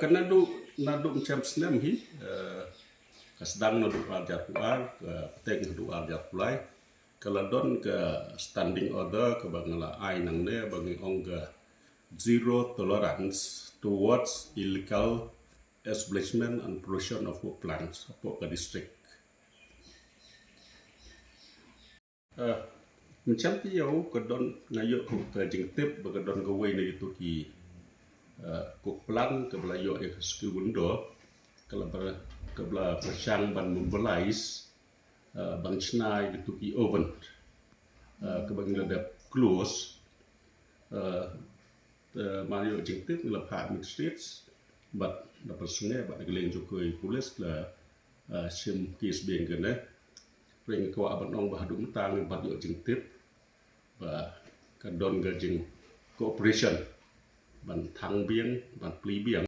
Kena naduk macam senam hi sedang naduk ajar puar ke teng naduk ajar pulai kalau don ke standing order ke bangla ai nang ne bagi ong ke zero tolerance towards illegal establishment and pollution of work plants apok ke district. Macam tu yau ke don ngayuk ke jingtip ke don ke wei ne itu ki kuk pelang ke belayo ke skill window kalau ke bela persang ban mobilize ban snai itu ki oven ke bang le close Mario jingtip le pa streets but dapat sungai bat geleng jokoi polis la sim kis beng ke ne ring ko aban ong bah dum tang bat yo jingtip ba ka don ga jing cooperation ban thang biang ban pli biang